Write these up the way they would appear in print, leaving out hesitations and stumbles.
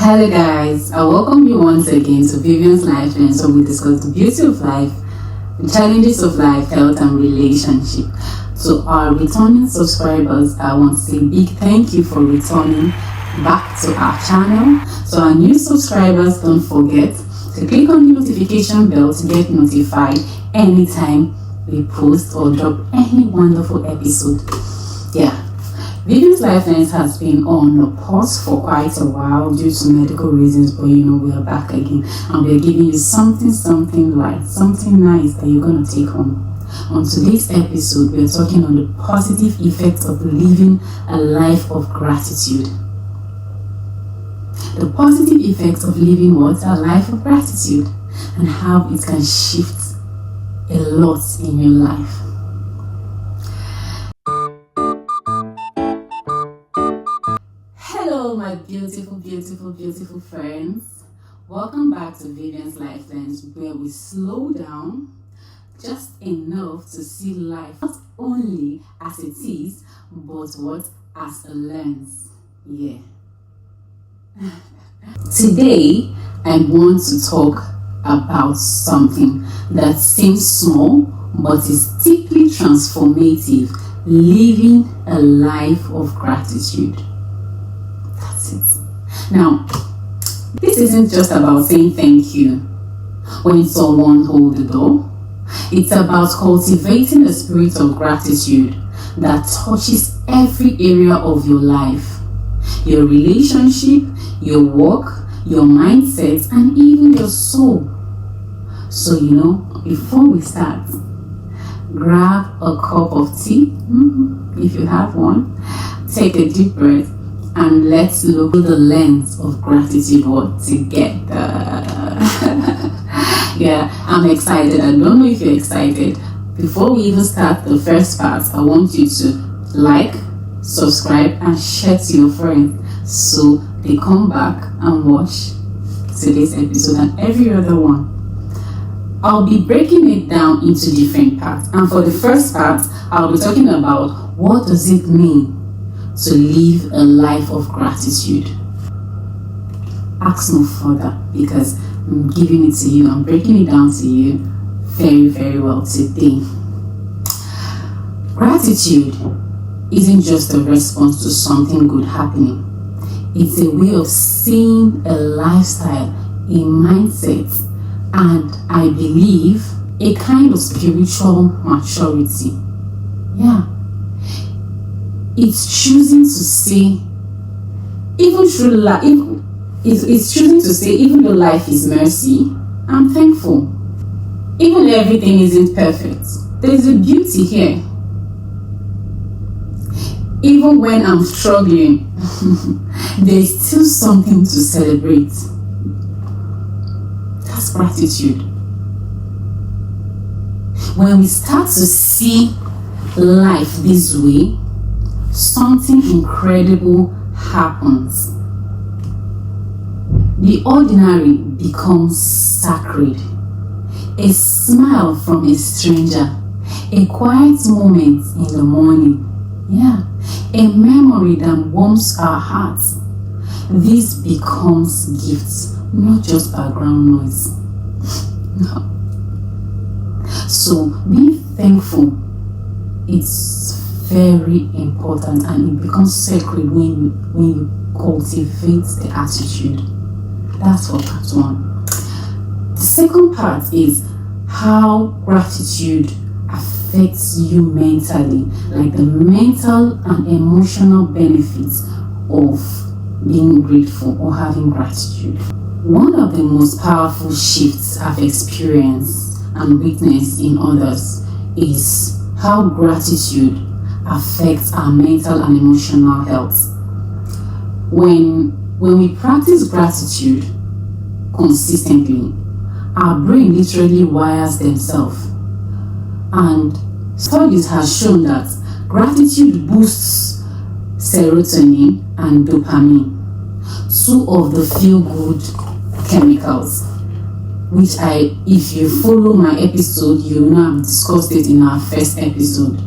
Hello guys, I welcome you once again to Vivian's Life Lens, where we discuss the beauty of life, the challenges of life, health and relationship. To our returning subscribers, I want to say a big thank you for returning back to our channel. So our new subscribers, don't forget to click on the notification bell to get notified anytime we post or drop any wonderful episode. Vivian's Life Lens has been on a pause for quite a while due to medical reasons, but we are back again and we are giving you something light, something nice that you're going to take home. On today's episode, we are talking on the positive effects of living a life of gratitude. The positive effects of living a life of gratitude, and how it can shift a lot in your life. Hello my beautiful friends. Welcome back to Vivian's Life Lens, where we slow down just enough to see life not only as it is, but as a lens. Today I want to talk about something that seems small but is deeply transformative: living a life of gratitude. That's it. Now, this isn't just about saying thank you when someone holds the door. It's about cultivating a spirit of gratitude that touches every area of your life, your relationship, your work, your mindset, and even your soul. So, before we start, grab a cup of tea, if you have one, take a deep breath, and let's look through the lens of gratitude together. I'm excited. I don't know if you're excited. Before we even start the first part, I want you to like, subscribe, and share to your friends so they come back and watch today's episode and every other one. I'll be breaking it down into different parts, and for the first part, I'll be talking about what does it mean to live a life of gratitude. Ask no further, because I'm giving it to you, I'm breaking it down to you very well today. Gratitude isn't just a response to something good happening. It's a way of seeing a lifestyle, a mindset, and I believe a kind of spiritual maturity. It's choosing to say, even though life is mercy, I'm thankful. Even though everything isn't perfect, there's a beauty here. Even when I'm struggling, there's still something to celebrate. That's gratitude. When we start to see life this way, something incredible happens. The ordinary becomes sacred. A smile from a stranger, a quiet moment in the morning, a memory that warms our hearts. This becomes gifts, not just background noise. No. So being thankful, it's very important, and it becomes sacred when you cultivate the attitude. That's for part one. The second part is how gratitude affects you mentally, like the mental and emotional benefits of being grateful or having gratitude. One of the most powerful shifts I've experienced and witnessed in others is how gratitude affects our mental and emotional health. When we practice gratitude consistently, our brain literally wires themselves, and studies have shown that gratitude boosts serotonin and dopamine, two of the feel-good chemicals, which if you follow my episode, you know I've discussed it in our first episode.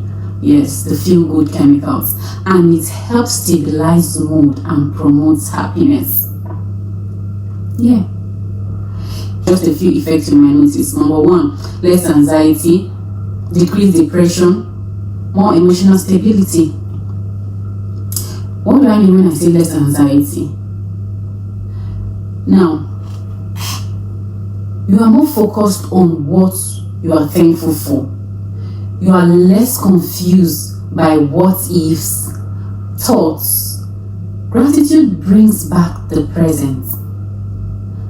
Yes, the feel-good chemicals, and it helps stabilize the mood and promotes happiness. Yeah. Just a few effects you might notice. Number 1, less anxiety, decreased depression, more emotional stability. What do I mean when I say less anxiety? Now, you are more focused on what you are thankful for. You are less confused by what ifs, thoughts. Gratitude brings back the present.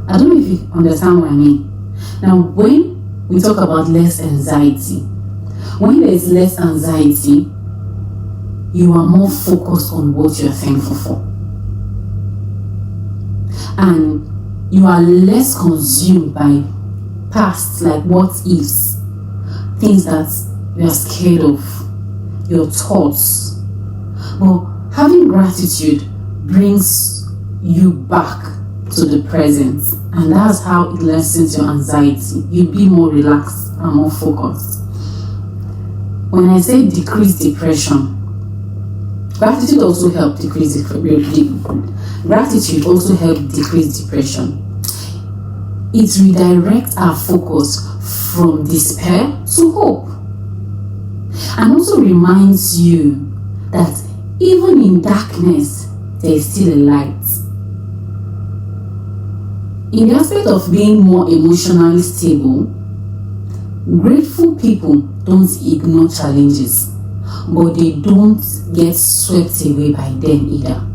I don't know if you understand what I mean. Now, when we talk about less anxiety, when there is less anxiety, you are more focused on what you are thankful for. And you are less consumed by past, like what ifs, things that you are scared of, your thoughts. But having gratitude brings you back to the present, and that's how it lessens your anxiety. You'll be more relaxed and more focused. When I say decrease depression, gratitude also helps decrease depression. Gratitude also helps decrease depression. It redirects our focus from despair to hope, and also reminds you that even in darkness, there is still a light. In the aspect of being more emotionally stable, grateful people don't ignore challenges, but they don't get swept away by them either.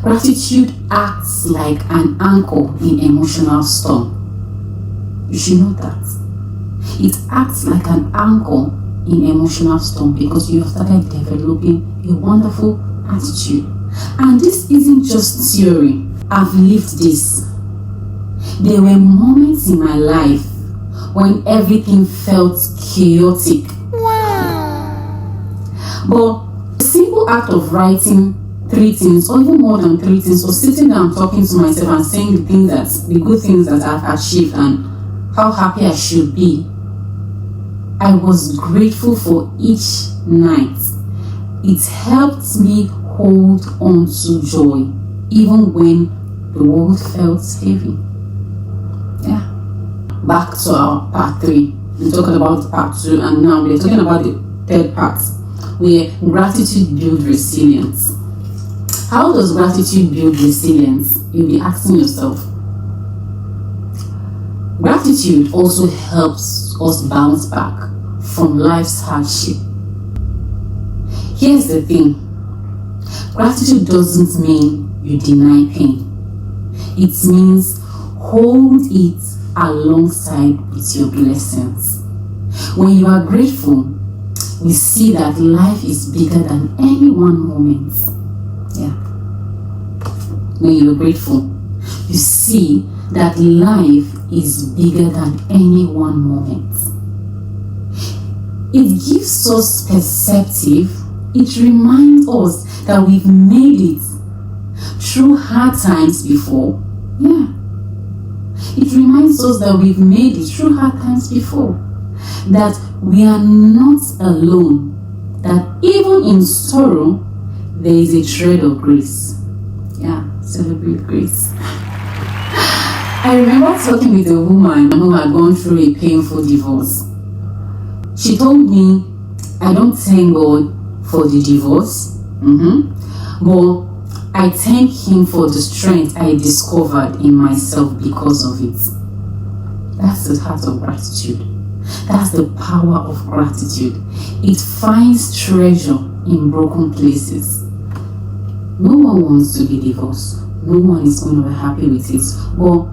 Gratitude acts like an anchor in emotional storm. You should know that. It acts like an anchor in emotional storm because you have started developing a wonderful attitude. And this isn't just theory. I've lived this. There were moments in my life when everything felt chaotic. Wow. But the simple act of writing 3 things, or even more than 3 things, or sitting down talking to myself and saying the good things that I've achieved and how happy I should be, I was grateful for each night. It helped me hold on to joy even when the world felt heavy. Yeah. Back to our part 3. We talked about part 2, and now we're talking about the 3rd part, where gratitude builds resilience. How does gratitude build resilience? You'll be asking yourself. Gratitude also helps us bounce back from life's hardship. Here's the thing. Gratitude doesn't mean you deny pain. It means hold it alongside with your blessings. When you are grateful, we see that life is bigger than any one moment. Yeah. When you're grateful, you see that life is bigger than any one moment. It gives us perspective. It reminds us that we've made it through hard times before. Yeah. It reminds us that we've made it through hard times before. That we are not alone. That even in sorrow, there is a thread of grace. Yeah, celebrate grace. I remember talking with a woman who had gone through a painful divorce. She told me, I don't thank God for the divorce, but I thank Him for the strength I discovered in myself because of it. That's the heart of gratitude. That's the power of gratitude. It finds treasure in broken places. No one wants to be divorced. No one is going to be happy with it. But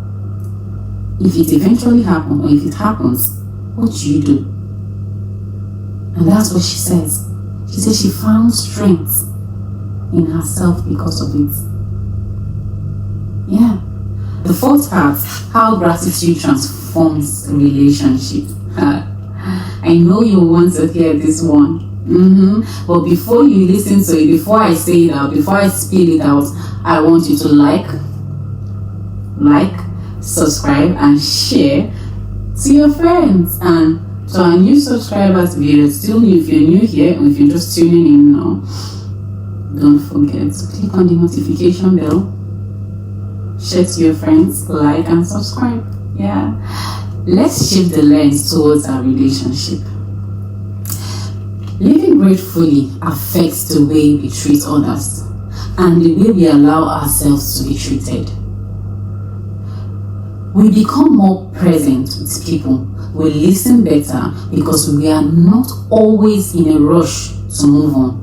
if it eventually happens, or if it happens, what do you do? And that's what she says. She says she found strength in herself because of it. Yeah. The 4th part, how gratitude transforms a relationship. I know you want to hear this one. But before you listen to it, before I say it out, before I spell it out, I want you to like, subscribe, and share to your friends. And to our new subscribers, if you're still new, if you're new here, or if you're just tuning in now, don't forget to click on the notification bell, share to your friends, like and subscribe. Yeah. Let's shift the lens towards our relationship. Living gratefully affects the way we treat others and the way we allow ourselves to be treated. We become more present with people. We listen better because we are not always in a rush to move on.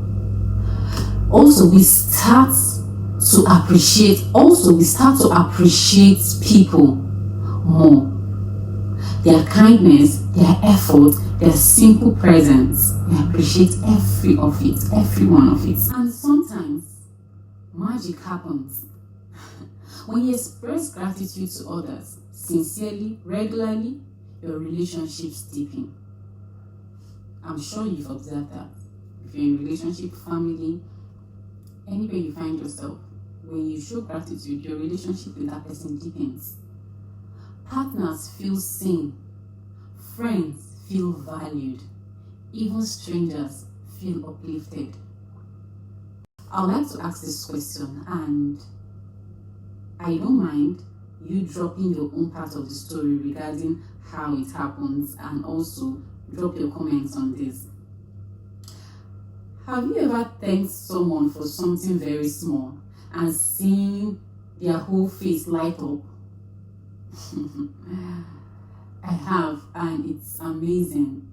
Also, we start to appreciate people more. Their kindness, their effort, their simple presence. We appreciate every one of it. And sometimes magic happens. When you express gratitude to others sincerely, regularly, your relationships deepen. I'm sure you've observed that. If you're in a relationship, family, anywhere you find yourself, when you show gratitude, your relationship with that person deepens. Partners feel seen. Friends feel valued. Even strangers feel uplifted. I would like to ask this question, and I don't mind you dropping your own part of the story regarding how it happens, and also drop your comments on this. Have you ever thanked someone for something very small and seen their whole face light up? I have, and it's amazing.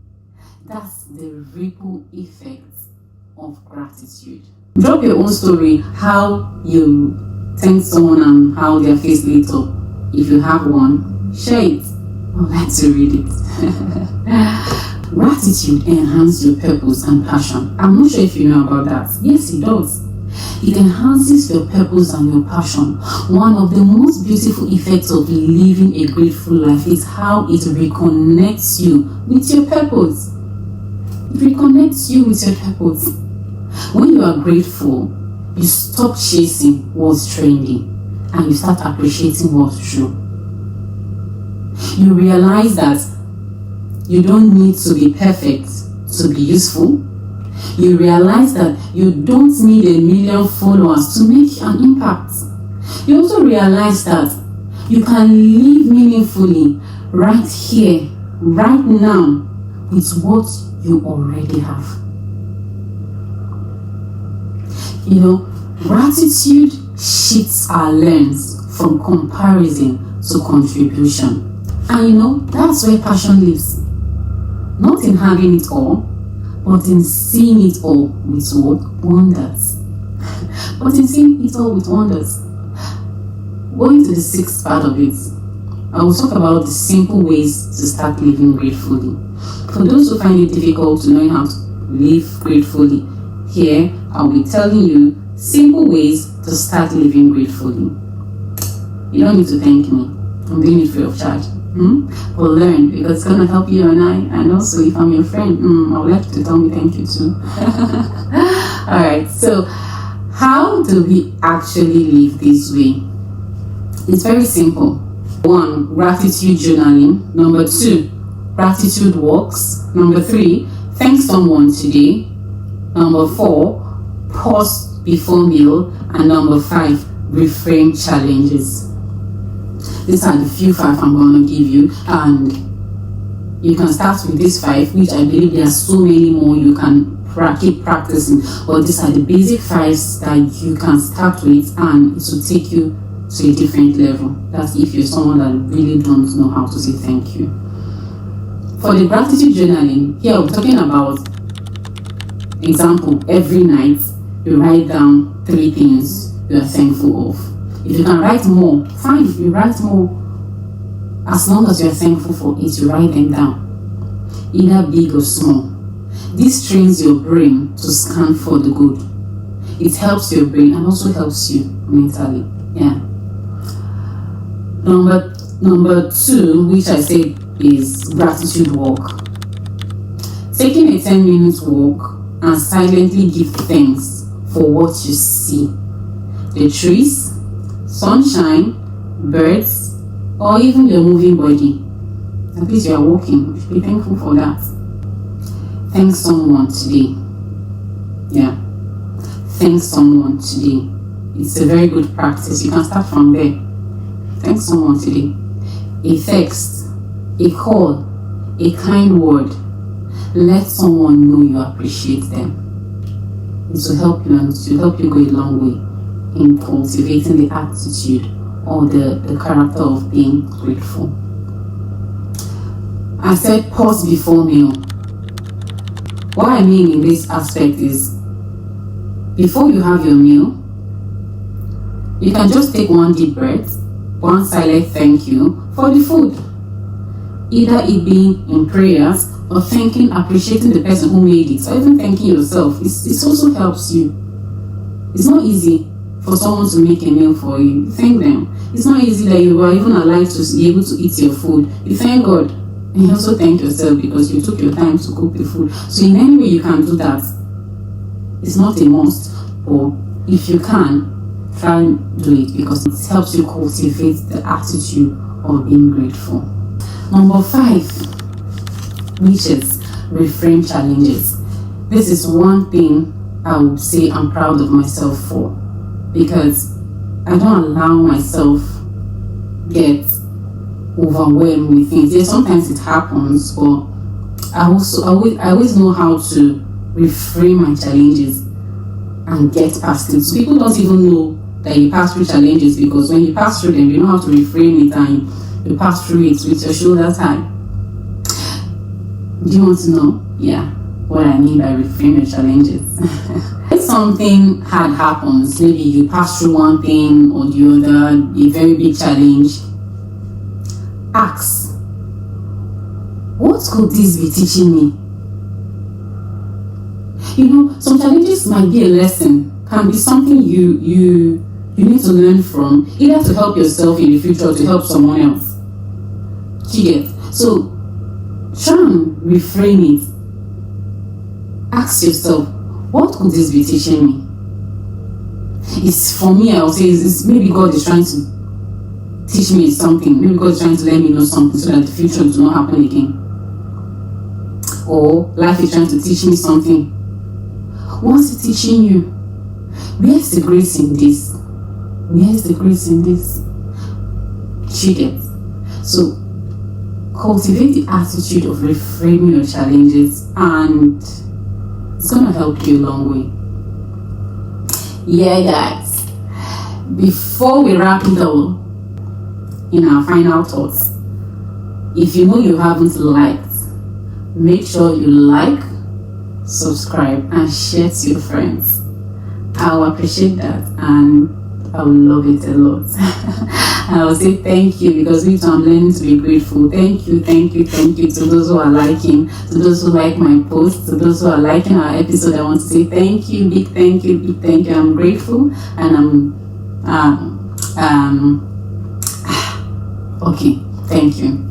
That's the ripple effect of gratitude. Drop your own story, how you thank someone and how their face lit up. If you have one, share it. I'd like to read it. Gratitude enhances your purpose and passion. I'm not sure if you know about that. Yes, it does. It enhances your purpose and your passion. One of the most beautiful effects of living a grateful life is how it reconnects you with your purpose. It reconnects you with your purpose. When you are grateful, you stop chasing what's trendy and you start appreciating what's true. You realize that you don't need to be perfect to be useful. You realize that you don't need 1 million followers to make an impact. You also realize that you can live meaningfully right here, right now, with what you already have. You know, gratitude shifts our lens from comparison to contribution. And you know, that's where passion lives. Not in having it all, but in seeing it all with what? Wonders. But in seeing it all with wonders. Going to the 6th part of it, I will talk about the simple ways to start living gratefully. For those who find it difficult to know how to live gratefully, here I'll be telling you simple ways to start living gratefully. You don't need to thank me. I'm doing it free of charge. But learn, because it's going to help you and I. And also, if I'm your friend, I would like you to tell me thank you too. Alright, so how do we actually live this way? It's very simple. 1, gratitude journaling. Number 2, gratitude walks. Number 3, thank someone today. Number 4, pause before meal. And number 5, reframe challenges. These are the few 5 I'm going to give you, and you can start with these 5, which I believe there are so many more you can keep practicing, but these are the basic 5s that you can start with, and it will take you to a different level. That's if you're someone that really don't know how to say thank you. For the gratitude journaling, here we're talking about, example, every night you write down 3 things you are thankful of. If you can write more, fine, you write more. As long as you are thankful for it, you write them down, either big or small. This trains your brain to scan for the good. It helps your brain and also helps you mentally. Yeah. Number 2, which I said is gratitude walk. Taking a 10-minute walk and silently give thanks for what you see. The trees, sunshine, birds, or even your moving body. At least you are walking. You should be thankful for that. Thank someone today. Yeah. Thank someone today. It's a very good practice. You can start from there. Thank someone today. A text, a call, a kind word. Let someone know you appreciate them. It will help you, and it will help you go a long way in cultivating the attitude or the character of being grateful. I said pause before meal. What I mean in this aspect is, before you have your meal, you can just take one deep breath, one silent thank you for the food. Either it being in prayers or thanking, appreciating the person who made it, or even thanking yourself. It also helps you. It's not easy for someone to make a meal for you. Thank them. It's not easy that you are even alive to be able to eat your food. You thank God. And you also thank yourself because you took your time to cook the food. So in any way you can do that. It's not a must, but if you can, try and do it because it helps you cultivate the attitude of being grateful. Number 5, which is reframe challenges. This is one thing I would say I'm proud of myself for, because I don't allow myself get overwhelmed with things. Yeah, sometimes it happens, but I always know how to reframe my challenges and get past it. So people don't even know that you pass through challenges, because when you pass through them, you know how to reframe it and you pass through it with your shoulders high. Do you want to know? Yeah, what I mean by reframe your challenges. If something hard happens, maybe you pass through one thing or the other, a very big challenge, ask, what could this be teaching me? You know, some challenges might be a lesson, can be something you need to learn from, either to help yourself in the future or to help someone else. Do you get? So try and reframe it. Ask yourself, what could this be teaching me? It's, for me, I would say, it's maybe God is trying to teach me something. Maybe God is trying to let me know something so that the future does not happen again. Or life is trying to teach me something. What's it teaching you? Where's the grace in this? Where's the grace in this? You get? So cultivate the attitude of reframing your challenges, and it's gonna help you a long way. Yeah, guys. Before we wrap it up in our final thoughts, if you know you haven't liked, make sure you like, subscribe, and share to your friends. I'll appreciate that, and I will love it a lot. I will say thank you, because me too, I'm learning to be grateful. Thank you to those who are liking, to those who like my posts, to those who are liking our episode. I want to say thank you, big thank you. I'm grateful, and okay, thank you.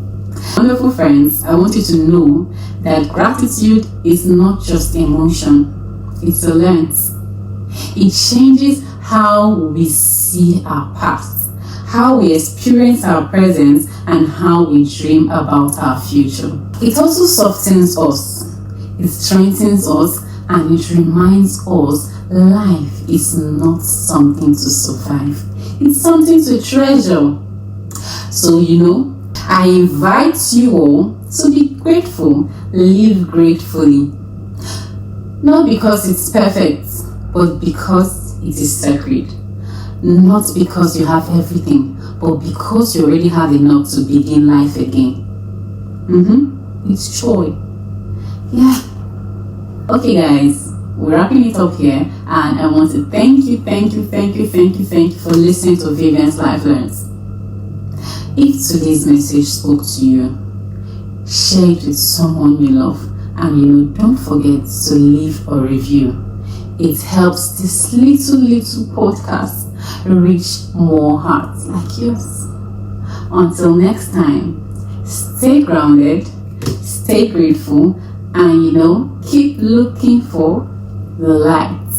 Wonderful friends, I want you to know that gratitude is not just emotion, it's a lens. It changes how we see our past, how we experience our present, and how we dream about our future. It also softens us, it strengthens us, and it reminds us life is not something to survive, it's something to treasure. So, I invite you all to be grateful, live gratefully. Not because it's perfect, but because it is sacred. Not because you have everything, but because you already have enough to begin life again. It's joy. Yeah. Okay, guys, we're wrapping it up here, and I want to thank you for listening to Vivian's Life Learns. If today's message spoke to you, share it with someone you love, and don't forget to leave a review. It helps this little podcast reach more hearts like yours. Until next time, stay grounded, stay grateful, and keep looking for the light.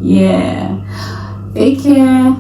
Yeah. Take care.